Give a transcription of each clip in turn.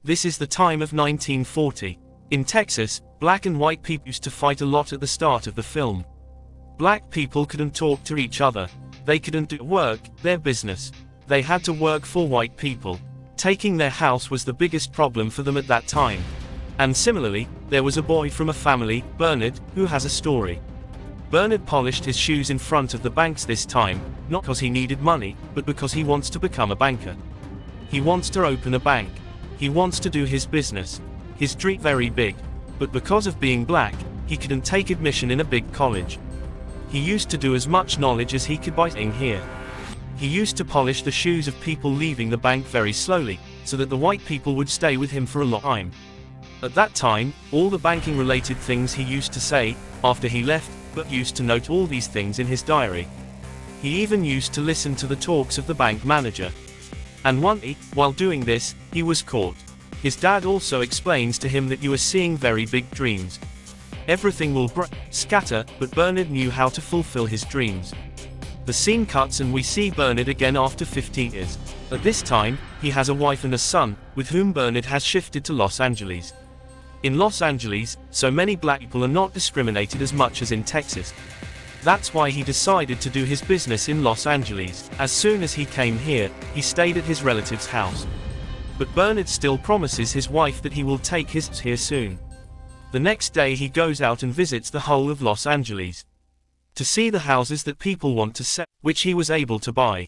This is the time of 1940. In Texas, black and white people used to fight a lot at the start of the film. Black people couldn't talk to each other. They couldn't do work, their business. They had to work for white people. Taking their house was the biggest problem for them at that time. And similarly, there was a boy from a family, Bernard, who has a story. Bernard polished his shoes in front of the banks this time, not because he needed money, but because he wants to become a banker. He wants to open a bank. He wants to do his business. His dream very big. But because of being black, he couldn't take admission in a big college. He used to do as much knowledge as he could by staying here. He used to polish the shoes of people leaving the bank very slowly, so that the white people would stay with him for a long time. At that time, all the banking related things he used to say, after he left, but used to note all these things in his diary. He even used to listen to the talks of the bank manager. And one day, while doing this, he was caught. His dad also explains to him that you are seeing very big dreams. Everything will scatter, but Bernard knew how to fulfill his dreams. The scene cuts and we see Bernard again after 15 years. At this time, he has a wife and a son, with whom Bernard has shifted to Los Angeles. In Los Angeles, so many black people are not discriminated as much as in Texas. That's why he decided to do his business in Los Angeles. As soon as he came here, he stayed at his relative's house. But Bernard still promises his wife that he will take his here soon. The next day he goes out and visits the whole of Los Angeles to see the houses that people want to sell, which he was able to buy.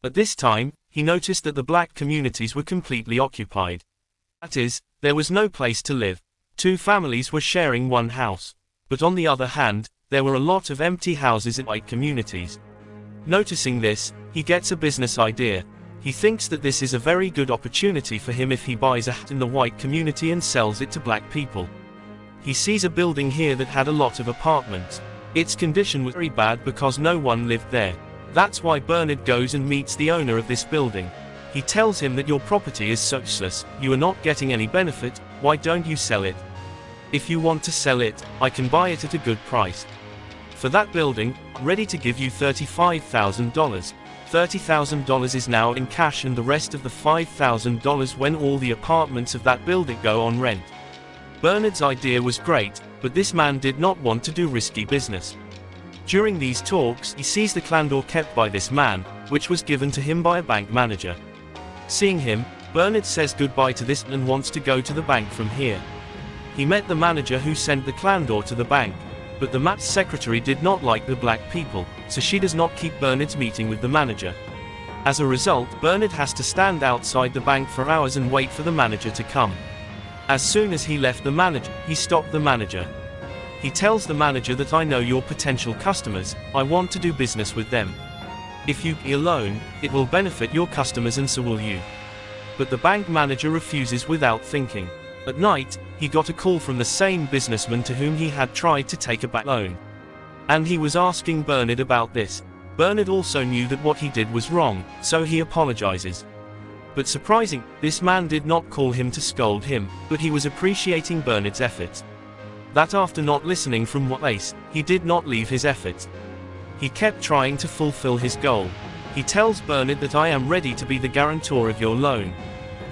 At this time, he noticed that the black communities were completely occupied. That is, there was no place to live. Two families were sharing one house. But on the other hand, there were a lot of empty houses in white communities. Noticing this, he gets a business idea. He thinks that this is a very good opportunity for him if he buys a house in the white community and sells it to black people. He sees a building here that had a lot of apartments. Its condition was very bad because no one lived there. That's why Bernard goes and meets the owner of this building. He tells him that your property is so useless, you are not getting any benefit, why don't you sell it? If you want to sell it, I can buy it at a good price. For that building, ready to give you $35,000. $30,000 is now in cash and the rest of the $5,000 when all the apartments of that building go on rent. Bernard's idea was great, but this man did not want to do risky business. During these talks, he sees the Clandor kept by this man, which was given to him by a bank manager. Seeing him, Bernard says goodbye to this and wants to go to the bank from here. He met the manager who sent the Clandor to the bank. But the MAP's secretary did not like the black people, so she does not keep Bernard's meeting with the manager. As a result, Bernard has to stand outside the bank for hours and wait for the manager to come. As soon as he left the manager, he stopped the manager. He tells the manager that I know your potential customers, I want to do business with them. If you be alone, it will benefit your customers and so will you. But the bank manager refuses without thinking. At night, he got a call from the same businessman to whom he had tried to take a bank loan. And he was asking Bernard about this. Bernard also knew that what he did was wrong, so he apologizes. But surprising, this man did not call him to scold him, but he was appreciating Bernard's efforts. That after not listening from what place, he did not leave his efforts. He kept trying to fulfill his goal. He tells Bernard that I am ready to be the guarantor of your loan.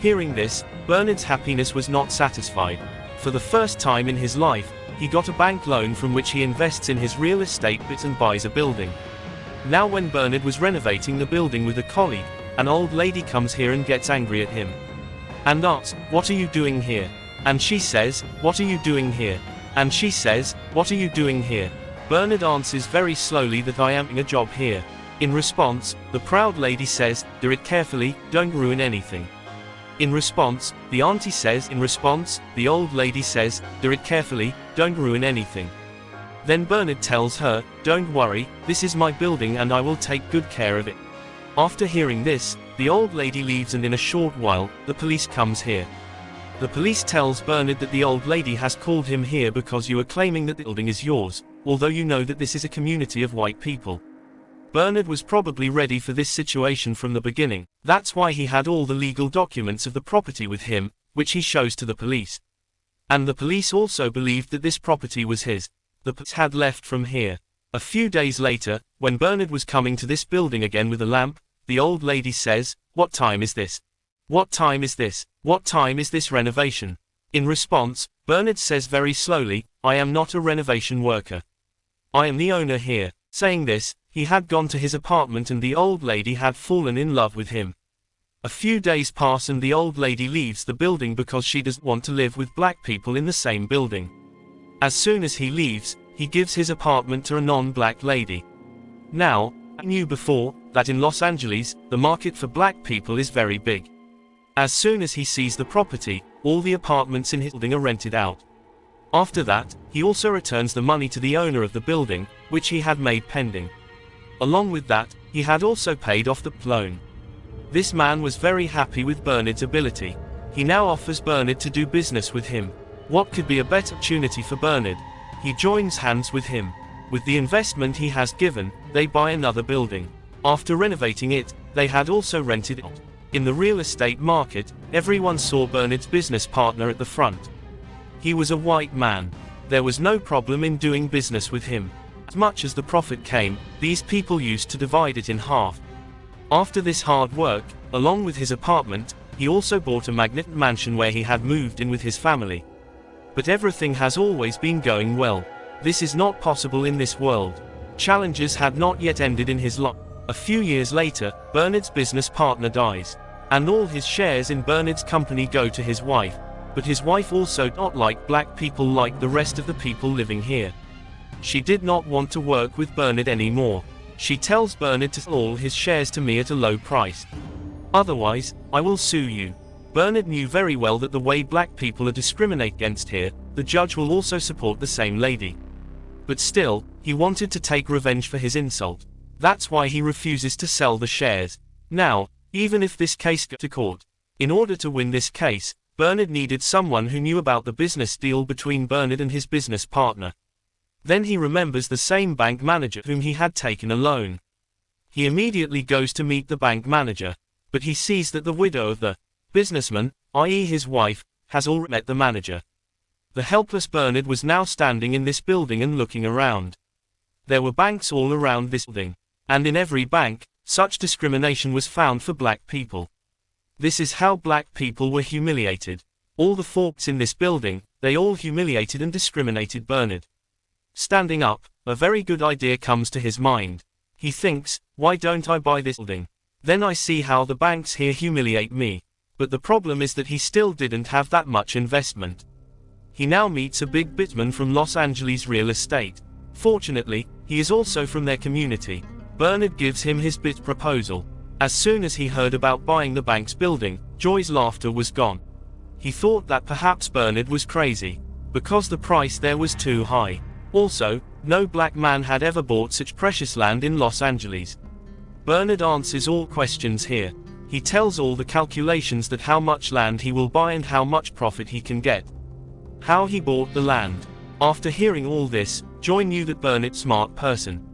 Hearing this, Bernard's happiness was not satisfied. For the first time in his life, he got a bank loan from which he invests in his real estate bits and buys a building. Now when Bernard was renovating the building with a colleague, an old lady comes here and gets angry at him. And asks, what are you doing here? And she says, what are you doing here? And she says, what are you doing here? Bernard answers very slowly that I am in a job here. In response, the proud lady says, do it carefully, don't ruin anything. In response, the auntie says, the old lady says, do it carefully, don't ruin anything. Then Bernard tells her, don't worry, this is my building and I will take good care of it. After hearing this, the old lady leaves and in a short while, the police comes here. The police tells Bernard that the old lady has called him here because you are claiming that the building is yours, although you know that this is a community of white people. Bernard was probably ready for this situation from the beginning. That's why he had all the legal documents of the property with him, which he shows to the police. And the police also believed that this property was his. The police had left from here. A few days later, when Bernard was coming to this building again with a lamp, the old lady says, what time is this? What time is this? What time is this renovation? In response, Bernard says very slowly, I am not a renovation worker. I am the owner here. Saying this, he had gone to his apartment and the old lady had fallen in love with him. A few days pass and the old lady leaves the building because she doesn't want to live with black people in the same building. As soon as he leaves, he gives his apartment to a non-black lady. Now, I knew before that in Los Angeles, the market for black people is very big. As soon as he sees the property, all the apartments in his building are rented out. After that, he also returns the money to the owner of the building, which he had made pending. Along with that, he had also paid off the loan. This man was very happy with Bernard's ability. He now offers Bernard to do business with him. What could be a better opportunity for Bernard? He joins hands with him. With the investment he has given, they buy another building. After renovating it, they had also rented it out. In the real estate market, everyone saw Bernard's business partner at the front. He was a white man. There was no problem in doing business with him. As much as the profit came, these people used to divide it in half. After this hard work, along with his apartment, he also bought a magnificent mansion where he had moved in with his family. But everything has always been going well. This is not possible in this world. Challenges had not yet ended in his life. A few years later, Bernard's business partner dies. And all his shares in Bernard's company go to his wife. But his wife also did not like black people like the rest of the people living here. She did not want to work with Bernard anymore. She tells Bernard to sell all his shares to me at a low price. Otherwise, I will sue you. Bernard knew very well that the way black people are discriminated against here, the judge will also support the same lady. But still, he wanted to take revenge for his insult. That's why he refuses to sell the shares. Now, even if this case goes to court, in order to win this case, Bernard needed someone who knew about the business deal between Bernard and his business partner. Then he remembers the same bank manager whom he had taken a loan. He immediately goes to meet the bank manager, but he sees that the widow of the businessman, i.e. his wife, has already met the manager. The helpless Bernard was now standing in this building and looking around. There were banks all around this building, and in every bank, such discrimination was found for black people. This is how black people were humiliated. All the folks in this building, they all humiliated and discriminated Bernard. Standing up, a very good idea comes to his mind. He thinks, why don't I buy this building? Then I see how the banks here humiliate me. But the problem is that he still didn't have that much investment. He now meets a big businessman from Los Angeles real estate. Fortunately, he is also from their community. Bernard gives him his bid proposal. As soon as he heard about buying the bank's building, Joy's laughter was gone. He thought that perhaps Bernard was crazy, because the price there was too high. Also, no black man had ever bought such precious land in Los Angeles. Bernard answers all questions here. He tells all the calculations that how much land he will buy and how much profit he can get. How he bought the land. After hearing all this, Joy knew that Bernard's a smart person.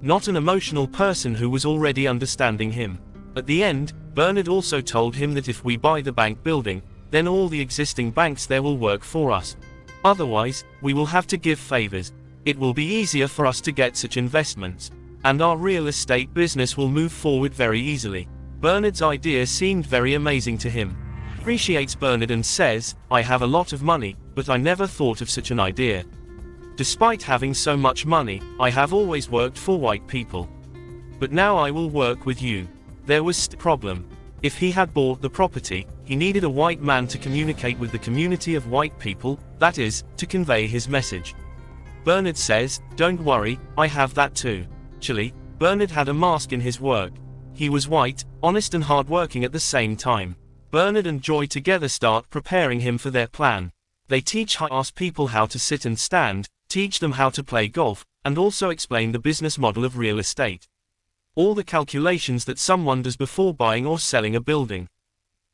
Not an emotional person who was already understanding him. At the end, Bernard also told him that if we buy the bank building, then all the existing banks there will work for us. Otherwise, we will have to give favors. It will be easier for us to get such investments, and our real estate business will move forward very easily. Bernard's idea seemed very amazing to him. He appreciates Bernard and says, I have a lot of money, but I never thought of such an idea. Despite having so much money, I have always worked for white people. But now I will work with you. There was a problem. If he had bought the property, he needed a white man to communicate with the community of white people, that is, to convey his message. Bernard says, don't worry, I have that too. Actually, Bernard had a mask in his work. He was white, honest and hardworking at the same time. Bernard and Joy together start preparing him for their plan. They teach high-class people how to sit and stand, teach them how to play golf, and also explain the business model of real estate. All the calculations that someone does before buying or selling a building.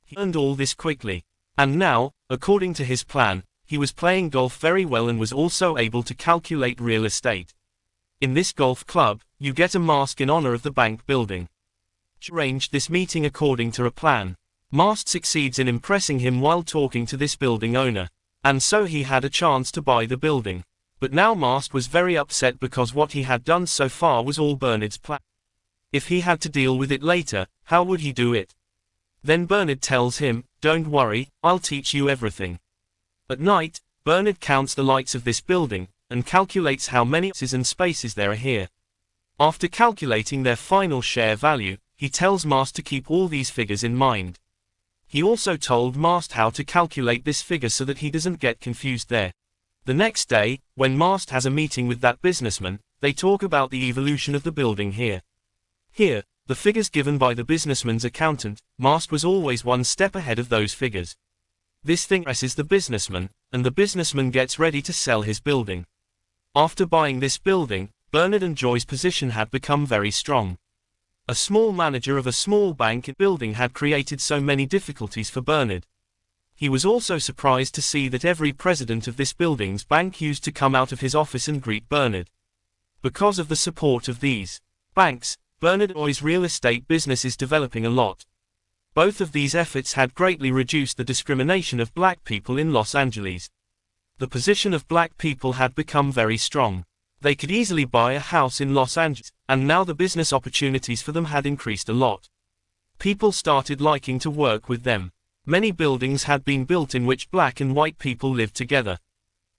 He learned all this quickly. And now, according to his plan, he was playing golf very well and was also able to calculate real estate. In this golf club, you get a mask in honor of the bank building. He arranged this meeting according to a plan. Mast succeeds in impressing him while talking to this building owner. And so he had a chance to buy the building. But now Mast was very upset because what he had done so far was all Bernard's plan. If he had to deal with it later, how would he do it? Then Bernard tells him, "Don't worry, I'll teach you everything." At night, Bernard counts the lights of this building, and calculates how many X's and spaces there are here. After calculating their final share value, he tells Mast to keep all these figures in mind. He also told Mast how to calculate this figure so that he doesn't get confused there. The next day, when Mast has a meeting with that businessman, they talk about the evolution of the building here. Here, the figures given by the businessman's accountant, Mast was always one step ahead of those figures. This thing impresses the businessman, and the businessman gets ready to sell his building. After buying this building, Bernard and Joy's position had become very strong. A small manager of a small bank building had created so many difficulties for Bernard. He was also surprised to see that every president of this building's bank used to come out of his office and greet Bernard. Because of the support of these banks, Bernard and Joy's real estate business is developing a lot. Both of these efforts had greatly reduced the discrimination of black people in Los Angeles. The position of black people had become very strong. They could easily buy a house in Los Angeles, and now the business opportunities for them had increased a lot. People started liking to work with them. Many buildings had been built in which black and white people lived together.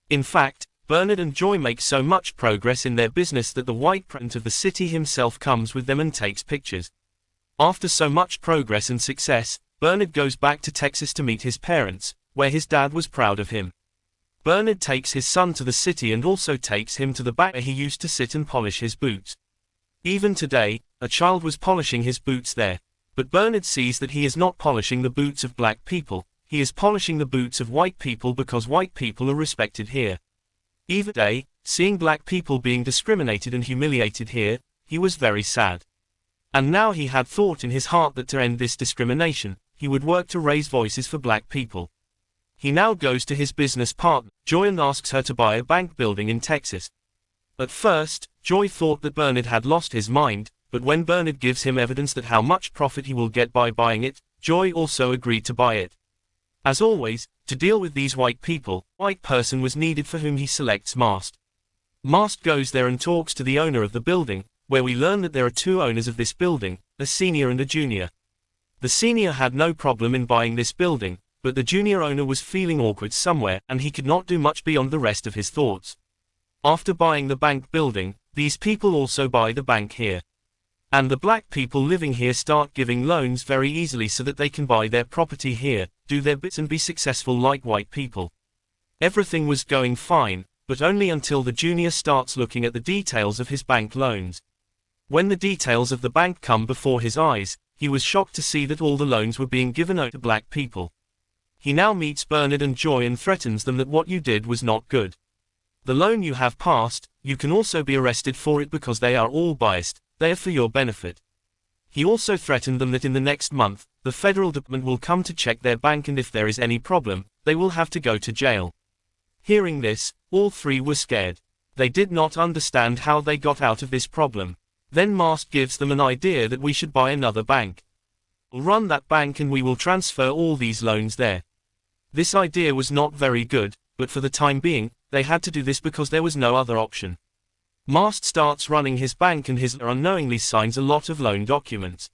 In fact, Bernard and Joy make so much progress in their business that the white president of the city himself comes with them and takes pictures. After so much progress and success, Bernard goes back to Texas to meet his parents, where his dad was proud of him. Bernard takes his son to the city and also takes him to the back where he used to sit and polish his boots. Even today, a child was polishing his boots there. But Bernard sees that he is not polishing the boots of black people, he is polishing the boots of white people because white people are respected here. Even today, seeing black people being discriminated and humiliated here, he was very sad. And now he had thought in his heart that to end this discrimination, he would work to raise voices for black people. He now goes to his business partner, Joy, and asks her to buy a bank building in Texas. At first, Joy thought that Bernard had lost his mind, but when Bernard gives him evidence that how much profit he will get by buying it, Joy also agreed to buy it. As always, to deal with these white people, a white person was needed for whom he selects Mast. Mast goes there and talks to the owner of the building, where we learn that there are two owners of this building, a senior and a junior. The senior had no problem in buying this building, but the junior owner was feeling awkward somewhere, and he could not do much beyond the rest of his thoughts. After buying the bank building, these people also buy the bank here. And the black people living here start giving loans very easily so that they can buy their property here, do their bits and be successful like white people. Everything was going fine, but only until the junior starts looking at the details of his bank loans. When the details of the bank come before his eyes, he was shocked to see that all the loans were being given out to black people. He now meets Bernard and Joy and threatens them that what you did was not good. The loan you have passed, you can also be arrested for it because they are all biased, they are for your benefit. He also threatened them that in the next month, the federal department will come to check their bank, and if there is any problem, they will have to go to jail. Hearing this, all three were scared. They did not understand how they got out of this problem. Then Mast gives them an idea that we should buy another bank. We'll run that bank and we will transfer all these loans there. This idea was not very good, but for the time being, they had to do this because there was no other option. Mast starts running his bank and his lawyer unknowingly signs a lot of loan documents.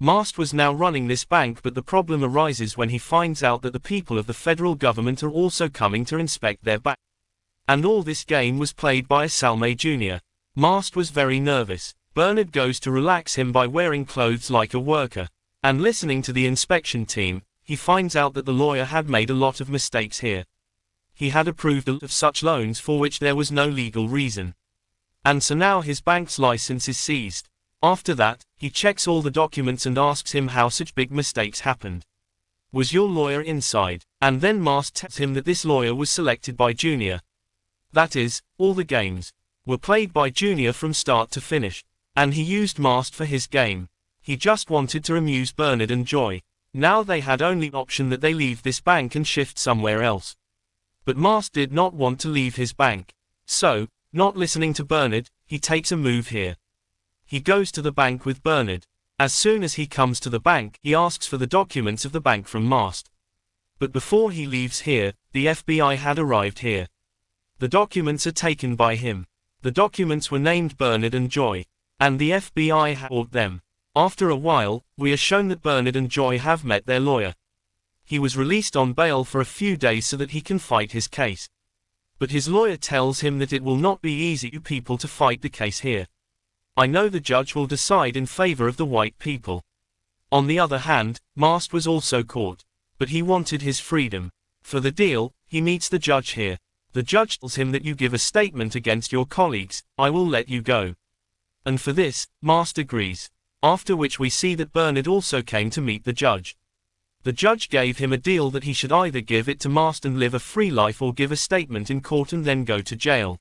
Mast was now running this bank, but the problem arises when he finds out that the people of the federal government are also coming to inspect their bank. And all this game was played by a Salme Jr. Mast was very nervous. Bernard goes to relax him by wearing clothes like a worker. And listening to the inspection team, he finds out that the lawyer had made a lot of mistakes here. He had approved a lot of such loans for which there was no legal reason. And so now his bank's license is seized. After that, he checks all the documents and asks him how such big mistakes happened. Was your lawyer inside? And then Mast tells him that this lawyer was selected by Junior. That is, all the games were played by Junior from start to finish. And he used Mast for his game. He just wanted to amuse Bernard and Joy. Now they had only option that they leave this bank and shift somewhere else. But Mast did not want to leave his bank. So, not listening to Bernard, he takes a move here. He goes to the bank with Bernard. As soon as he comes to the bank, he asks for the documents of the bank from Mast. But before he leaves here, the FBI had arrived here. The documents are taken by him. The documents were named Bernard and Joy. And the FBI had bought them. After a while, we are shown that Bernard and Joy have met their lawyer. He was released on bail for a few days so that he can fight his case. But his lawyer tells him that it will not be easy for people to fight the case here. I know the judge will decide in favor of the white people. On the other hand, Mast was also caught. But he wanted his freedom. For the deal, he meets the judge here. The judge tells him that you give a statement against your colleagues, I will let you go. And for this, Mast agrees. After which we see that Bernard also came to meet the judge. The judge gave him a deal that he should either give it to Mast and live a free life or give a statement in court and then go to jail.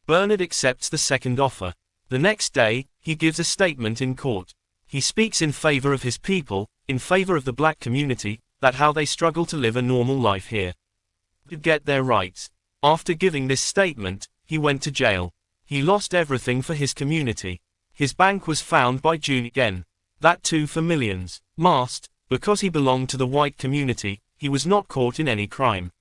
Bernard accepts the second offer. The next day, he gives a statement in court. He speaks in favor of his people, in favor of the black community, that how they struggle to live a normal life here. To get their rights. After giving this statement, he went to jail. He lost everything for his community. His bank was found by June again. That too for millions. Mast, because he belonged to the white community, he was not caught in any crime.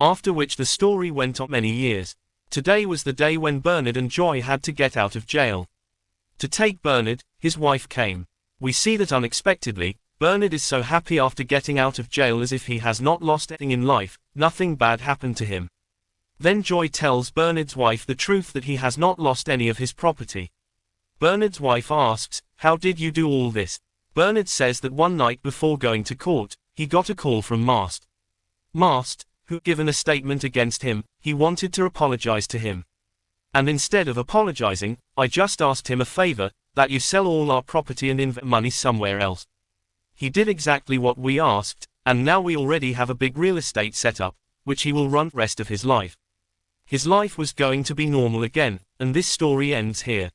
After which the story went on many years. Today was the day when Bernard and Joy had to get out of jail. To take Bernard, his wife came. We see that unexpectedly, Bernard is so happy after getting out of jail as if he has not lost anything in life, nothing bad happened to him. Then Joy tells Bernard's wife the truth that he has not lost any of his property. Bernard's wife asks, how did you do all this? Bernard says that one night before going to court, he got a call from Mast. Mast, who had given a statement against him, he wanted to apologize to him. And instead of apologizing, I just asked him a favor, that you sell all our property and invest money somewhere else. He did exactly what we asked, and now we already have a big real estate set up, which he will run the rest of his life. His life was going to be normal again, and this story ends here.